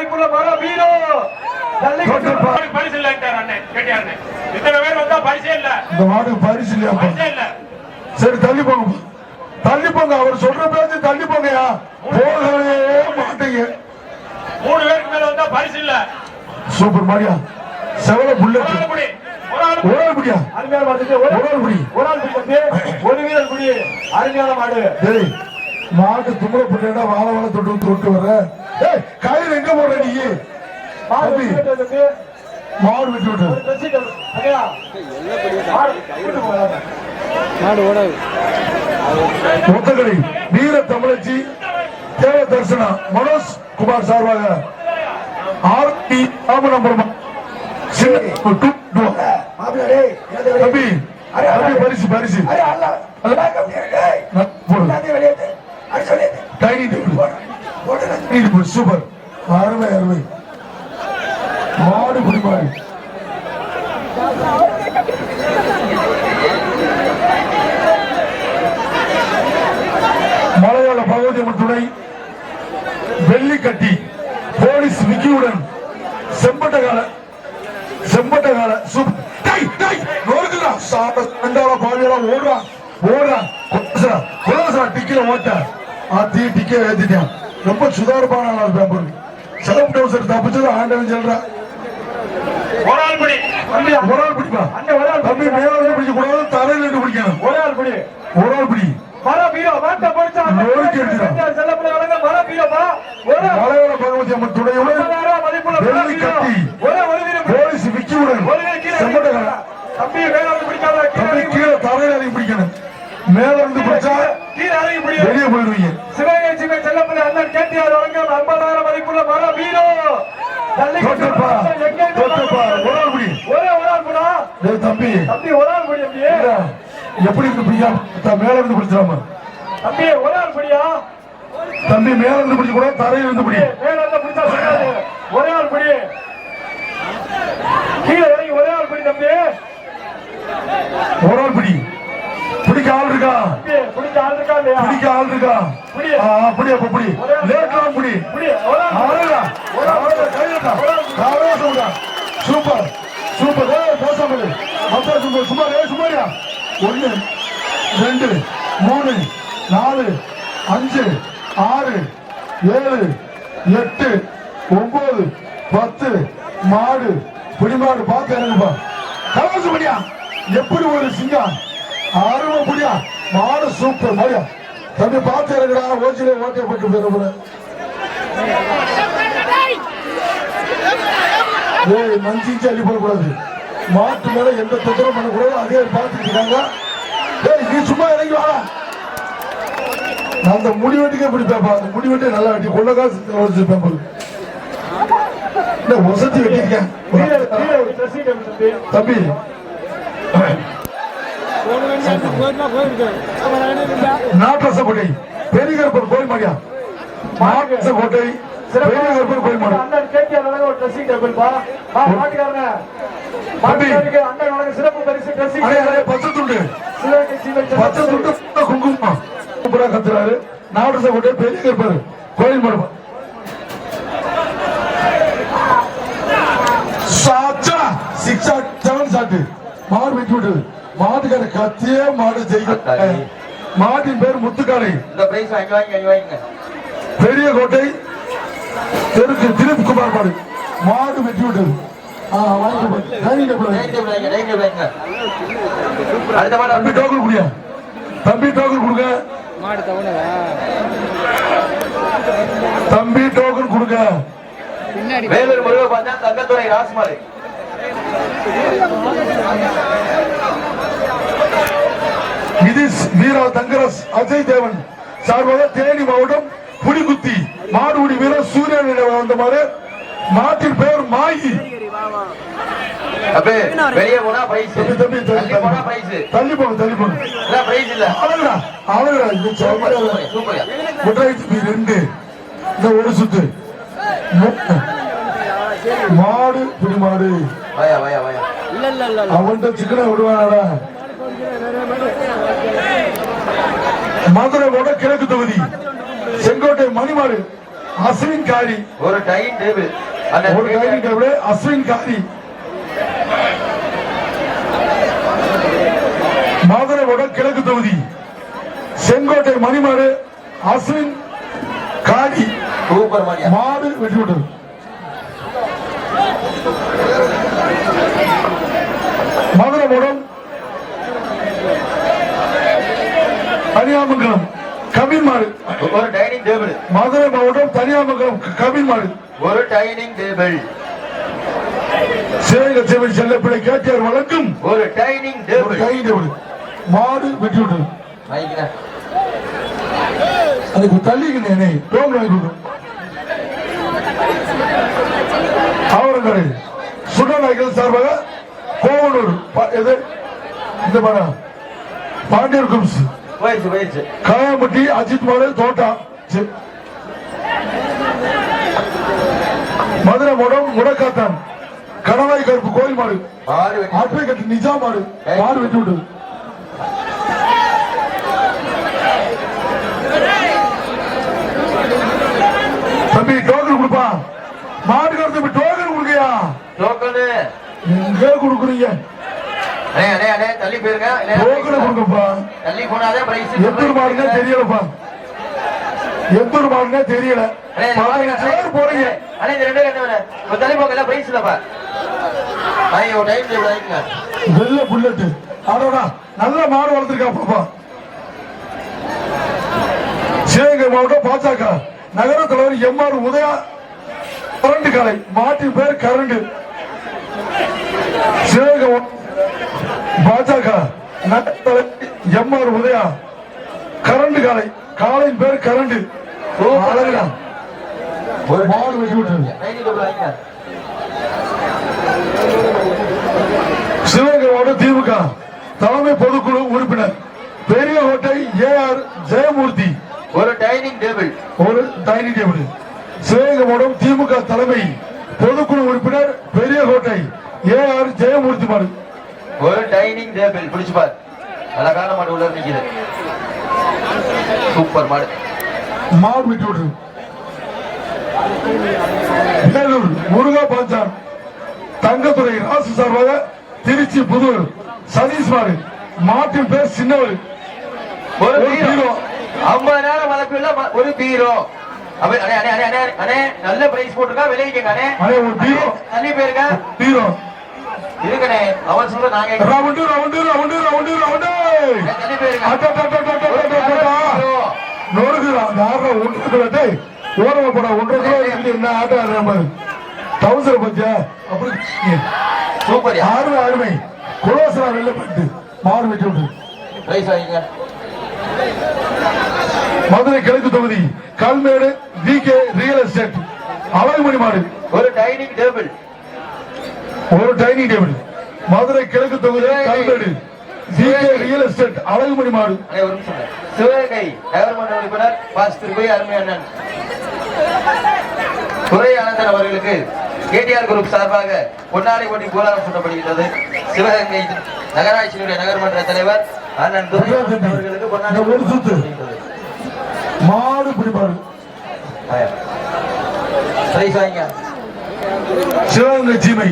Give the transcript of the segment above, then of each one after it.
மதிப்புள்ள மர வீரோ பரிசு இல்ல கேட்டாரு. இத்தனை பேர் வந்தா பரிசே இல்ல. இந்த மாடு பரிசு இல்ல. சரி தள்ளி போங்க, தள்ளி போங்க. அவர் சொல்ற பேச்சு தள்ளி போங்கயா. போகவே மாட்டீங்க. 3 பேருக்கு மேல வந்தா பரிசு இல்ல. சூப்பர் மாடியா. செவல புல்லட். ஒரு ஆள் குடியா. அருமையான மாடு. ஒரு ஆள் குடி. ஒரு வீரர் குடி. அருமையான மாடு. சரி மாட்டு தும்பல புள்ளடா வாழ வாழ தொட்டு வர. ஏய் கயிறு எங்க போற நீ? மாடு விட்டு விட்டு. மொத்தக்கடை வீர தமிழச்சி தேவ தரிசனா மனோஜ் குமார் சார்பாக ஆர்பி ராமநம்பரம் தம்பி பரிசு பரிசு சூப்பர். அருமை அருமை மாடு குடிமாடு. மலையாள பகவதி துணை வெள்ளிக்கட்டி போலீஸ் விக்கியுடன் செம்பட்டகால ரொம்ப சுதாரமான தப்பிச்சது ஆண்டவன் சொல்ற. ஒரு ஆள் பிடிப்பா. தம்பி மேல பிடிக்க கூடாது, தரையில பிடிக்கணும். ஒரு ஆள் பிடி. மலையாள பகவதி அம்மன் துணையுடன் வெள்ளிக்கட்டி போலீஸ் விக்கியுடன் கீழே தரையில இறங்கி பிடிக்கணும். மேல இருந்து பிடிச்சா வெளியே போயிருவீங்க. சிவகங்கை செல்லப்பள்ளி அண்ணன் கேட்டியார் வழங்கும் 50,000 மதிப்புள்ள மர வீரோ. எப்படி இருந்து மேல இருந்து பிடிச்சாம தம்பி ஒரு ஆள் பிடியா. தம்பி மேல இருந்து பிடிச்ச கூட தரையில இருந்து பிடி. மேல இருந்து பிடிச்சா ஒரே ஆள் பிடி. கீழே இறங்கி ஒரே ஆள் பிடி தம்பி. ஒரு ஆள் பிடி. பிடிக்க ஆள் இருக்கா? பிடிக்க ஆள் இருக்கா இல்லையா? பிடிக்க ஆள் இருக்கா? அப்படி அப்ப பிடி. லேட்லாம் பிடி. Super super. பேசாமல் சும்மாரியா. 1 2 3 4 5 6 7 8 9 10 மாடு பிடிமாடு பார்த்து இறங்குப்பா. கலவச முடியா. எப்படி ஒரு சிங்கம் அருமை முடியா. மாடு சூப்பர் மாடியா. தம்பி பார்த்து இறங்குடா. ஓச்சிலே ஓட்டப்பட்டு போயிட. மஞ்சிச்சு அள்ளி போடக்கூடாது. மாட்டு மேல எந்த தொந்தரவும் பண்ணக்கூடாது. அதே பார்த்துட்டு இருக்காங்க. நீ சும்மா இறங்கி வாடா. அந்த முடி வெட்டிக்கே பிடிப்பேப்பா. அந்த முடி வெட்டி நல்லா வெட்டி கொள்ள காசு பேப்பர் வசதி வெட்டிருக்கேன் தம்பி. நாட்டரசக்கோட்டை பெரியகருப்பர் கோயில் மாடியா. நாட்டரசக்கோட்டை பெரியகருப்பர் கோயில் மாடி. சிறப்பு பரிசு பச்சை துண்டு குங்குமம் சூப்பரா கத்துறாரு. நாட்டரசக்கோட்டை பெரியகருப்பர் கோயில் மாடு. மாடு வெட்டி விட்டது. மாட்டுக்கார கத்தியே மாடு ஜெயிக்க. மாட்டின் பேர் முத்துக்காலை. பெரிய கோட்டை தெருக்கு திலீப் குமார் மாடு. மாடு வெட்டி விட்டது. தம்பி டோக்கன் குடியா. தம்பி டோக்கன் கொடுங்க. தம்பி டோக்கன் கொடுங்க. வேலூர் முருக பார்த்தா தங்கத்துறை ராஸ்மாரி. இது வீரா தங்கரஸ் அஜய் தேவன் சார்பாக தேனி மாவட்டம் புடிகுத்தி மாடுகுடி வீரர் சூரியன் வந்த மாதிரி. மாட்டின் பெயர் மாயி. வெளியே போனா பிரைஸ். தள்ளி போங்க தள்ளி போங்க. அவங்களா 2 இந்த ஒரு சுத்து மாடு புடி மாடு. அவன்கிட்ட சிக்கனை விடுவானாடா. மதுரை கிழக்கு தொகுதி செங்கோட்டை மணிமாடு அஸ்வின் காரி. ஒரு டைனிங் டேபிள். ஒரு டைனிங் டேபிள் அஸ்வின் காரி. மதுரை கிழக்கு தொகுதி செங்கோட்டை மணிமாடு அஸ்வின் காரி. சூப்பர் மாடியா. மாடு வெற்றி விட்டது. மதுரை மூடம் தனியாமங்கலம் கபில் மாடு. ஒரு டைனிங் டேபிள். மதுரை மாவட்டம் தனியாமங்கலம் கபில் மாடு. ஒரு டைனிங் டேபிள். சிவகங்கை சேவை செல்லப்பிள்ளை கேட்டியார் வழங்கும் ஒரு டைனிங் டேபிள். டைனிங் டேபிள் மாடு வெற்றி விட்டது. வாங்கிக்கிறேன். அதுக்கு தள்ளிக்கினே டோன் வாங்கி கொடுக்கும். ஆவரங்கரை சுடநாய்கள் சார்பாக கோவனூர் எது இந்த படம் பாண்டியர் கும்ஸ் போயிடுச்சு. காயாம்பட்டி அஜித் மாடு தோட்டா. மதுரை மூடம் முடக்காத்தான் கணவாய் கருப்பு கோயில் மாடு. ஆட்பை கட்டு நிஜா மாடு. மாடு வெட்டி விட்டது. தம்பி டோக்கன் கொடுப்பா. மாடு கருத்து டோக்கன் கொடுக்கையா? டோக்கனு எங்க கொடுக்குறீங்க? தள்ளி போயிருங்க. டோக்கனை கொடுங்கப்பா. தள்ளி போனாதே பிரைஸ். எத்தூர் மாடுனே தெரியலப்பா. எத்தூர் மாடுனே தெரியல. போறீங்க. இந்த ரெண்டு என்ன தள்ளி போகல பிரைஸ் இல்லப்பா. ஐயோ டைம் டேபிள் ஆயிடுங்க. வெள்ள புல்லட். ஆடோடா நல்ல மாடு வளர்த்திருக்காப்பா. சிவகங்கை மாவட்டம் பாஜக நகர தலைவர் எம்ஆர் உதயா கரண்டு காலை. மாட்டின் பேர் கரண்டு. சிவகங்கை பாஜக நகர தலைவர் எம்ஆர் உதயா கரண்டு காலை. காலையின் பேர் கரண்டு. அழகுடா. ஒரு மாடு வெட்டி விட்டு சிவகங்கை மாவட்டம் திமுக தலைமை பொதுக்குழு உறுப்பினர் பெரிய கோட்டை ஏஆர் ஜெயமூர்த்தி. ஒரு டைனிங் டேபிள். ஒரு டைனிங் டேபிள். சிவகங்கை மாவட்டம் திமுக தலைமை பொதுக்குழு உறுப்பினர் பெரிய கோட்டை ஏஆர் ஜெயமூர்த்தி மாடு. ஒரு டைனிங் டேபிள். பிடிச்சு பாரு. அழகான மாடு உள்ள நிற்கிறது. சூப்பர் மாடு. மாடு விட்டு விட்டு வேலூர் முருகா பாஞ்சான் தங்கத்துறை ராசு சார்பாக திருச்சி புதூர் சதீஷ் மாடு. மாட்டின் பேர் சின்னவர். ஒரு பீரோ. 50,000 மதிப்புள்ள ஒரு பீரோ. நல்ல பிரைஸ் போட்டுருக்கா. விளைவிக்கங்க. ஒரு பீரோ. தள்ளி போயிருக்க பீரோ இருக்கனே. அவன் சொல்ற நாங்க round round round round round தள்ளி போயிருக்க. நோடுகிறான். யாரும் ஒன்று ஓரப்பட 1.5 என்ன ஆட்டம் ஆடுற மாதிரி டவுசர் பத்தியா அப்படி சூப்பர். அருமை அருமை. குலோசரா வெள்ளப்பட்டு மாடு வெட்டி விட்டு பிரைஸ் வாங்கிங்க. மதுரை கிழக்கு தொகுதி Kalmedu VK real estate Alagumani மாடு. ஒரு டைனிங் டேபிள். ஒரு டைனிங் டேபிள். மதுரை கிழக்கு தொகுதி Kalmedu VK real estate Alagumani மாடு. சிவகங்கை கவர்மெண்ட் உறுப்பினர் பாஸ்திரி போய் அருமை அண்ணன் துரை ஆனந்தன் அவர்களுக்கு கேடிஆர் குரூப் சார்பாக பொன்னாடை போட்டி கோலாரம் சொல்லப்படுகிறது. சிவகங்கை நகராட்சியினுடைய நகர்மன்ற தலைவர் அண்ணன் துரை அவர்களுக்கு பொன்னாடை மாடு பிடிப்பாரு. சிவகங்கை சீமை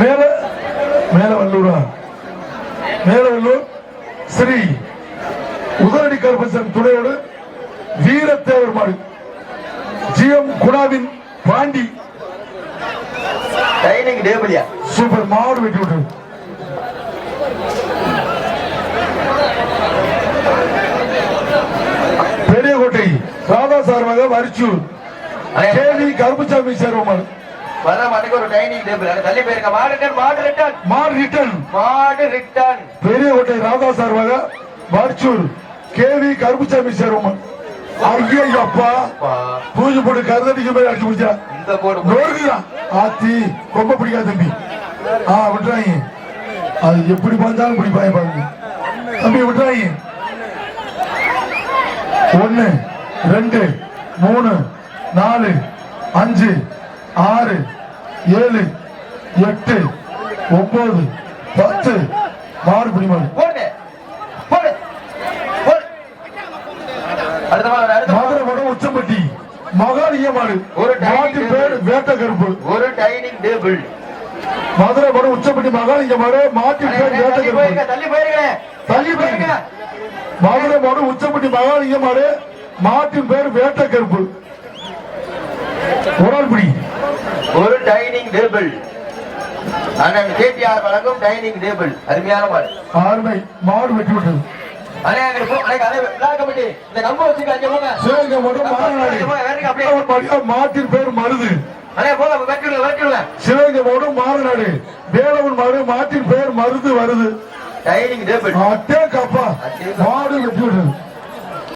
மேல மேலவல்லூரா மேலவல்லூர் ஸ்ரீ உதரடி கருப்பசன் துணையோடு வீரத்தேவர் மாடு ஜிஎம் குணாவின் பாண்டி. டைனிங் டேபிளியா. சூப்பர் மாடு வெட்டி விட்டு பெரியகோட்டை ராதா சார்பாக வரிச்சூர் கேவி கருப்புசாமி சேர்வமாடு. வர மாட்டுக்கு ஒரு டைனிங் டேபிள். தள்ளி போயிருக்க. மாடு ரிட்டர்ன். மாடு ரிட்டர்ன். மாடு ரிட்டர்ன். மாடு ரிட்டர்ன். பெரியகோட்டை ராதா சார்பாக வரிச்சூர் கேவி கருப்புசாமி சேர்வமாடு. ஐயப்பா பூஜை போட்டு கருதடிக்கு போய் அடிச்சு முடிச்சா இந்த போடு நோடுதான். ஆத்தி ரொம்ப பிடிக்காது தம்பி. விட்டுறாங்க. அது எப்படி பார்த்தாலும் பிடிப்பாங்க பாருங்க தம்பி. விட்டுறாங்க. 1 2 3 4 5 6 7 8 9 10 மாறு பிடிமாறு. மதுரை மடம் உச்சம்பட்டி மகாலிங்க மாடு ஒரு மாட்டின் பேர் வேட்ட கருப்பு ஒரு டைனிங் டேபிள் மதுரை மாடு உச்சப்பட்டி மகாலிங்க மாடு மாட்டின் பேர் வேட்ட கருப்பு தள்ளி போயிருக்கேன் தள்ளி போயிருங்க மதுரை மாடு உச்சப்பட்டி மகாலிங்க மாடு மாட்டின் பேர் வேட்ட கருப்பு உடல்படி ஒரு டைனிங் டேபிள் அண்ணன் கேடிஆர் வழங்கும் டைனிங் டேபிள் அருமையான மாடு ஆர்மை மாடு வெட்டி விட்டது சிவகங்கை மாவட்டம் மாட்டின் பேர் மருது சிவகங்கை மாவட்டம் மாறநாடு வேலவன் மாடு மாட்டின் பேர் மருது வருது டைனிங் டேபிள் அட்டே கப்பா மாடு வெட்டி விட்டது